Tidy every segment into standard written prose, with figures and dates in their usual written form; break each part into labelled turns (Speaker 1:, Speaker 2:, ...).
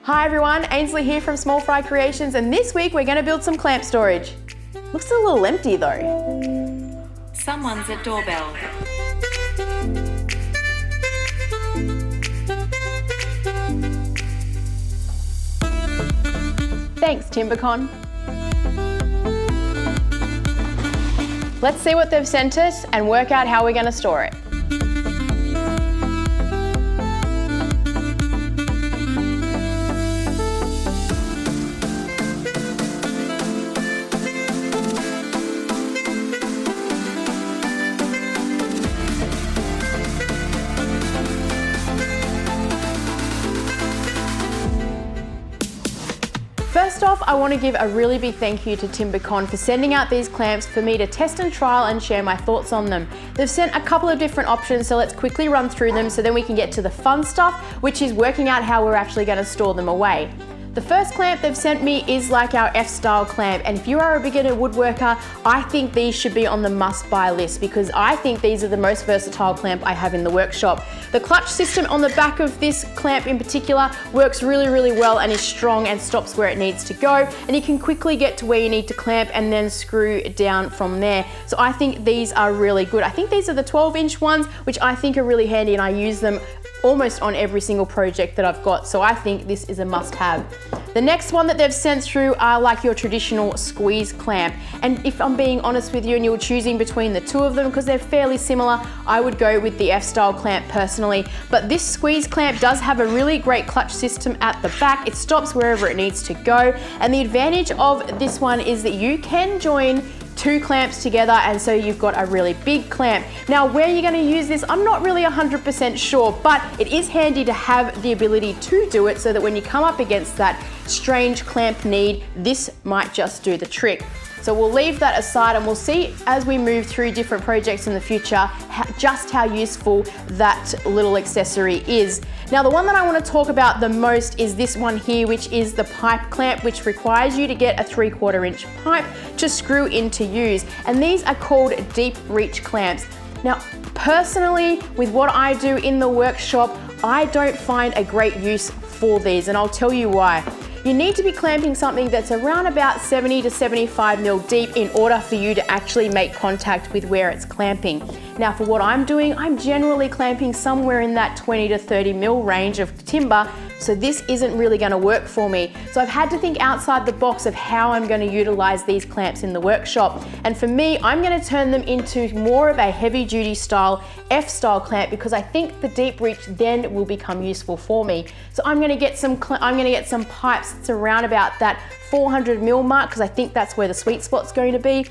Speaker 1: Hi everyone, Ainsley here from Small Fry Creations, and this week we're going to build some clamp storage. Looks a little empty though.
Speaker 2: Someone's at doorbell.
Speaker 1: Thanks, Timbecon. Let's see what they've sent us and work out how we're going to store it. First off, I want to give a really big thank you to Timbecon for sending out these clamps for me to test and trial and share my thoughts on them. They've sent a couple of different options, so let's quickly run through them so then we can get to the fun stuff, which is working out how we're actually going to store them away. The first clamp they've sent me is like our F-style clamp, and if you are a beginner woodworker, I think these should be on the must-buy list because I think these are the most versatile clamp I have in the workshop. The clutch system on the back of this clamp in particular works really, really well and is strong and stops where it needs to go, and you can quickly get to where you need to clamp and then screw down from there. So I think these are really good. I think these are the 12-inch ones, which I think are really handy, and I use them almost on every single project that I've got, so I think this is a must-have. The next one that they've sent through are like your traditional squeeze clamp, and if I'm being honest with you and you're choosing between the two of them because they're fairly similar, I would go with the F-style clamp personally, but this squeeze clamp does have a really great clutch system at the back. It stops wherever it needs to go, and the advantage of this one is that you can join two clamps together, and so you've got a really big clamp. Now, where you're going to use this, I'm not really 100% sure, but it is handy to have the ability to do it so that when you come up against that strange clamp need, this might just do the trick. So we'll leave that aside and we'll see as we move through different projects in the future just how useful that little accessory is. Now, the one that I want to talk about the most is this one here, which is the pipe clamp, which requires you to get a 3/4 inch pipe to screw in to use. And these are called deep reach clamps. Now, personally, with what I do in the workshop, I don't find a great use for these, and I'll tell you why. You need to be clamping something that's around about 70 to 75 mil deep in order for you to actually make contact with where it's clamping. Now, for what I'm doing, I'm generally clamping somewhere in that 20 to 30 mil range of timber, so this isn't really going to work for me. So I've had to think outside the box of how I'm going to utilize these clamps in the workshop. And for me, I'm going to turn them into more of a heavy duty style F-style clamp because I think the deep reach then will become useful for me. So I'm going to get some pipes that's around about that 400 mil mark because I think that's where the sweet spot's going to be.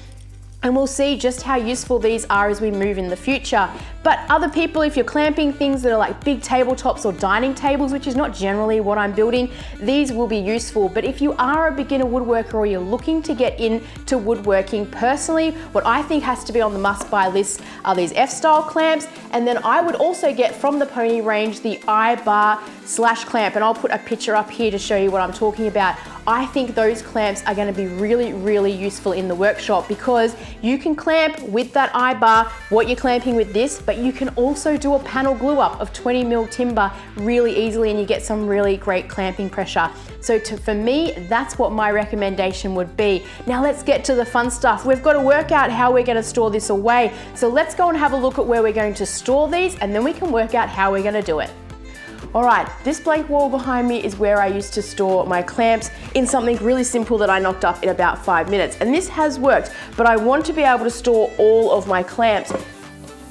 Speaker 1: And we'll see just how useful these are as we move in the future. But other people, if you're clamping things that are like big tabletops or dining tables, which is not generally what I'm building, these will be useful. But if you are a beginner woodworker or you're looking to get into woodworking, personally, what I think has to be on the must-buy list are these F-style clamps. And then I would also get from the Pony range the I-bar slash clamp, and I'll put a picture up here to show you what I'm talking about. I think those clamps are going to be really, really useful in the workshop because you can clamp with that I-bar what you're clamping with this, but you can also do a panel glue up of 20 mil timber really easily and you get some really great clamping pressure. So for me, that's what my recommendation would be. Now let's get to the fun stuff. We've got to work out how we're going to store this away. So let's go and have a look at where we're going to store these, and then we can work out how we're going to do it. All right, this blank wall behind me is where I used to store my clamps in something really simple that I knocked up in about 5 minutes. And this has worked, but I want to be able to store all of my clamps,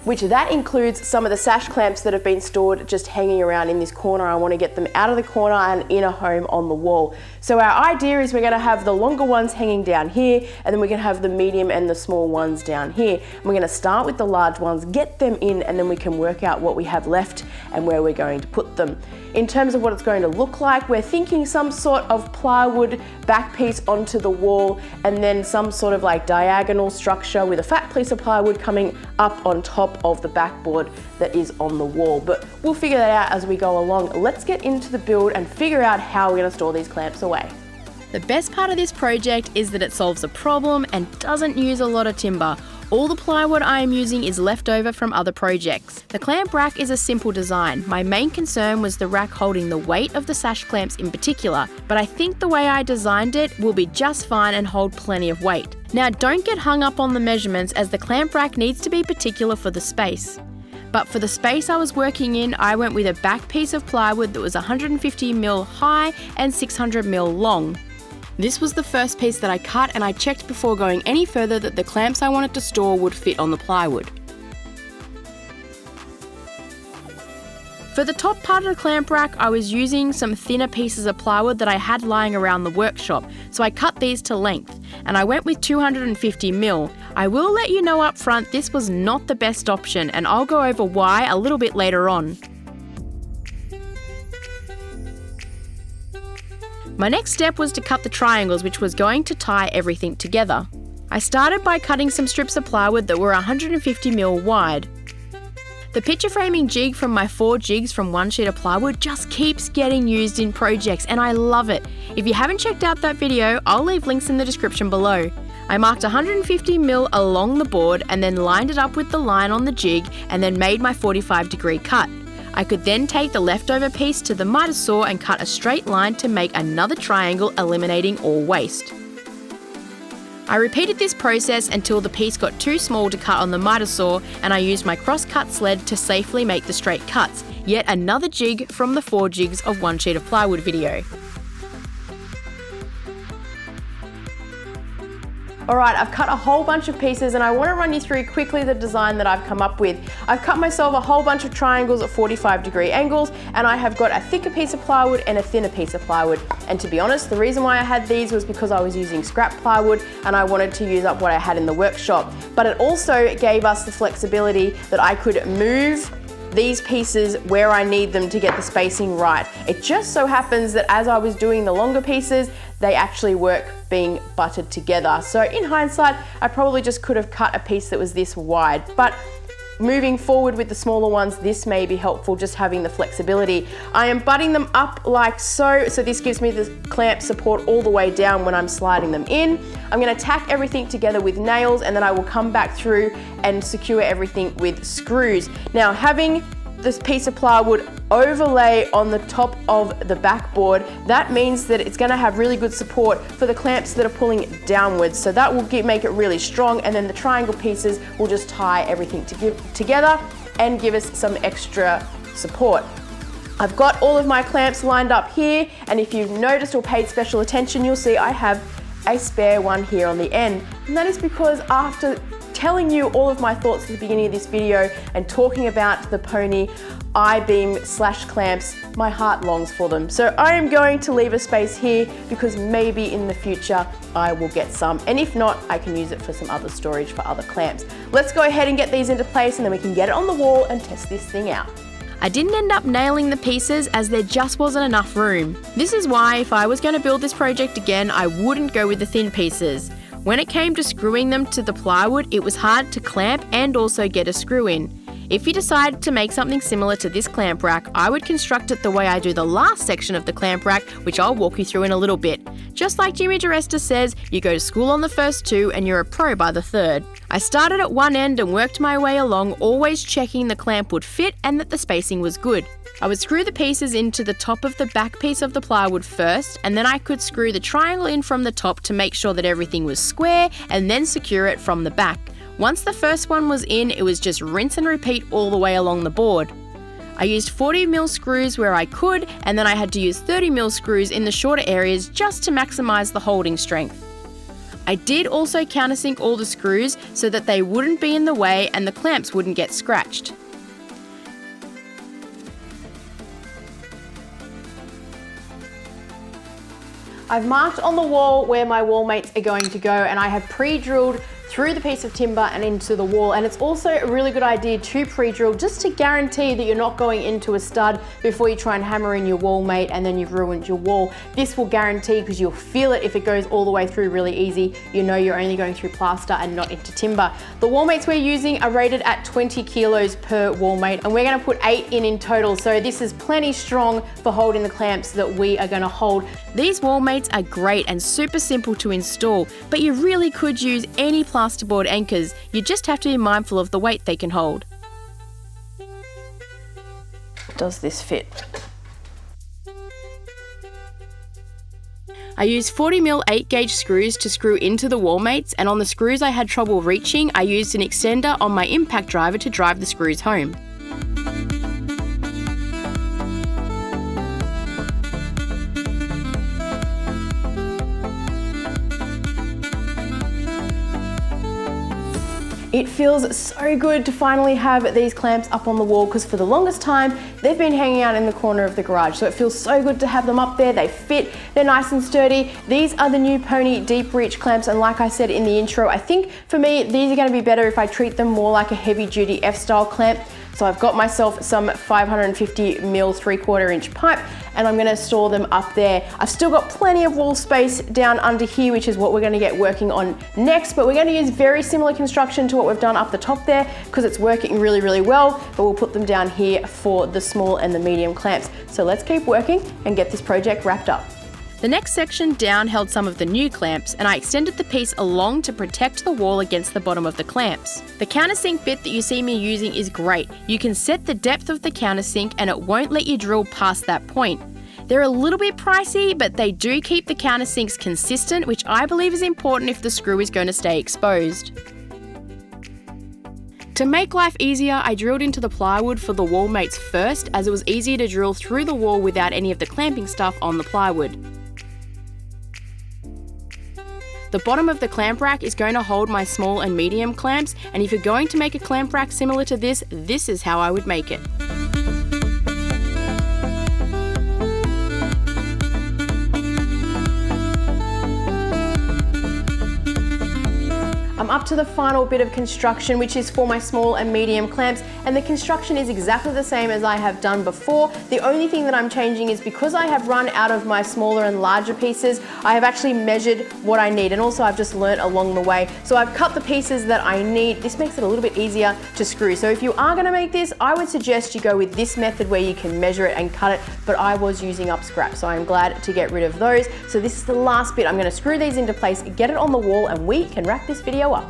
Speaker 1: which that includes some of the sash clamps that have been stored just hanging around in this corner. I want to get them out of the corner and in a home on the wall. So our idea is we're going to have the longer ones hanging down here, and then we're going to have the medium and the small ones down here. And we're going to start with the large ones, get them in, and then we can work out what we have left and where we're going to put them. In terms of what it's going to look like, we're thinking some sort of plywood back piece onto the wall, and then some sort of like diagonal structure with a fat piece of plywood coming up on top of the backboard that is on the wall. But we'll figure that out as we go along. Let's get into the build and figure out how we're going to store these clamps away. The best part of this project is that it solves a problem and doesn't use a lot of timber. All the plywood I am using is left over from other projects. The clamp rack is a simple design. My main concern was the rack holding the weight of the sash clamps in particular, but I think the way I designed it will be just fine and hold plenty of weight. Now don't get hung up on the measurements, as the clamp rack needs to be particular for the space. But for the space I was working in, I went with a back piece of plywood that was 150mm high and 600mm long. This was the first piece that I cut, and I checked before going any further that the clamps I wanted to store would fit on the plywood. For the top part of the clamp rack, I was using some thinner pieces of plywood that I had lying around the workshop, so I cut these to length, and I went with 250mm. I will let you know up front this was not the best option, and I'll go over why a little bit later on. My next step was to cut the triangles, which was going to tie everything together. I started by cutting some strips of plywood that were 150mm wide. The picture framing jig from my 4 jigs from one sheet of plywood just keeps getting used in projects, and I love it. If you haven't checked out that video, I'll leave links in the description below. I marked 150mm along the board and then lined it up with the line on the jig and then made my 45-degree cut. I could then take the leftover piece to the miter saw and cut a straight line to make another triangle, eliminating all waste. I repeated this process until the piece got too small to cut on the miter saw, and I used my cross-cut sled to safely make the straight cuts. Yet another jig from the 4 jigs of one sheet of plywood video. Alright, I've cut a whole bunch of pieces, and I want to run you through quickly the design that I've come up with. I've cut myself a whole bunch of triangles at 45-degree angles, and I have got a thicker piece of plywood and a thinner piece of plywood. And to be honest, the reason why I had these was because I was using scrap plywood and I wanted to use up what I had in the workshop. But it also gave us the flexibility that I could move these pieces where I need them to get the spacing right. It just so happens that as I was doing the longer pieces, they actually work being butted together. So in hindsight, I probably just could have cut a piece that was this wide, but moving forward with the smaller ones, this may be helpful, just having the flexibility. I am butting them up like so this gives me the clamp support all the way down when I'm sliding them in. I'm gonna tack everything together with nails, and then I will come back through and secure everything with screws. Now, having this piece of plywood overlay on the top of the backboard, that means that it's going to have really good support for the clamps that are pulling downwards. So that will make it really strong, and then the triangle pieces will just tie everything together and give us some extra support. I've got all of my clamps lined up here, and if you've noticed or paid special attention, you'll see I have a spare one here on the end. And that is because after telling you all of my thoughts at the beginning of this video and talking about the Pony I-beam slash clamps, my heart longs for them. So I am going to leave a space here because maybe in the future I will get some, and if not, I can use it for some other storage for other clamps. Let's go ahead and get these into place, and then we can get it on the wall and test this thing out. I didn't end up nailing the pieces as there just wasn't enough room. This is why if I was going to build this project again, I wouldn't go with the thin pieces. When it came to screwing them to the plywood, it was hard to clamp and also get a screw in. If you decide to make something similar to this clamp rack, I would construct it the way I do the last section of the clamp rack, which I'll walk you through in a little bit. Just like Jimmy DiResta says, you go to school on the first 2 and you're a pro by the 3rd. I started at one end and worked my way along, always checking the clamp would fit and that the spacing was good. I would screw the pieces into the top of the back piece of the plywood first, and then I could screw the triangle in from the top to make sure that everything was square, and then secure it from the back. Once the first one was in, it was just rinse and repeat all the way along the board. I used 40mm screws where I could, and then I had to use 30mm screws in the shorter areas just to maximise the holding strength. I did also countersink all the screws so that they wouldn't be in the way and the clamps wouldn't get scratched. I've marked on the wall where my wall mates are going to go, and I have pre-drilled through the piece of timber and into the wall. And it's also a really good idea to pre-drill just to guarantee that you're not going into a stud before you try and hammer in your wall mate and then you've ruined your wall. This will guarantee, because you'll feel it if it goes all the way through really easy, you know you're only going through plaster and not into timber. The wall mates we're using are rated at 20 kilos per wall mate, and we're going to put 8 in total. So this is plenty strong for holding the clamps that we are going to hold. These wall mates are great and super simple to install, but you really could use any plywood plasterboard anchors, you just have to be mindful of the weight they can hold. Does this fit? I used 40mm 8-gauge screws to screw into the wall mates, and on the screws I had trouble reaching, I used an extender on my impact driver to drive the screws home. It feels so good to finally have these clamps up on the wall, because for the longest time they've been hanging out in the corner of the garage. So it feels so good to have them up there. They fit, they're nice and sturdy. These are the new Pony deep reach clamps, and like I said in the intro, I think for me these are going to be better if I treat them more like a heavy duty F-style clamp. So I've got myself some 550mm 3/4 inch pipe, and I'm gonna store them up there. I've still got plenty of wall space down under here, which is what we're gonna get working on next, but we're gonna use very similar construction to what we've done up the top there, because it's working really, really well, but we'll put them down here for the small and the medium clamps. So let's keep working and get this project wrapped up. The next section down held some of the new clamps, and I extended the piece along to protect the wall against the bottom of the clamps. The countersink bit that you see me using is great. You can set the depth of the countersink and it won't let you drill past that point. They're a little bit pricey, but they do keep the countersinks consistent, which I believe is important if the screw is going to stay exposed. To make life easier, I drilled into the plywood for the wall mates first, as it was easier to drill through the wall without any of the clamping stuff on the plywood. The bottom of the clamp rack is going to hold my small and medium clamps, and if you're going to make a clamp rack similar to this is how I would make it. I'm up to the final bit of construction, which is for my small and medium clamps, and the construction is exactly the same as I have done before. The only thing that I'm changing is because I have run out of my smaller and larger pieces, I have actually measured what I need, and also I've just learnt along the way. So I've cut the pieces that I need. This makes it a little bit easier to screw. So if you are going to make this, I would suggest you go with this method where you can measure it and cut it, but I was using up scrap, so I'm glad to get rid of those. So this is the last bit. I'm going to screw these into place, get it on the wall, and we can wrap this video up.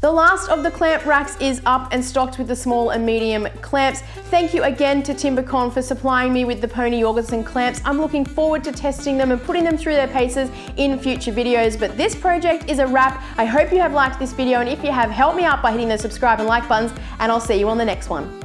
Speaker 1: The last of the clamp racks is up and stocked with the small and medium clamps. Thank you again to Timbecon for supplying me with the Pony Jorgensen clamps. I'm looking forward to testing them and putting them through their paces in future videos, but this project is a wrap. I hope you have liked this video, and if you have, help me out by hitting the subscribe and like buttons, and I'll see you on the next one.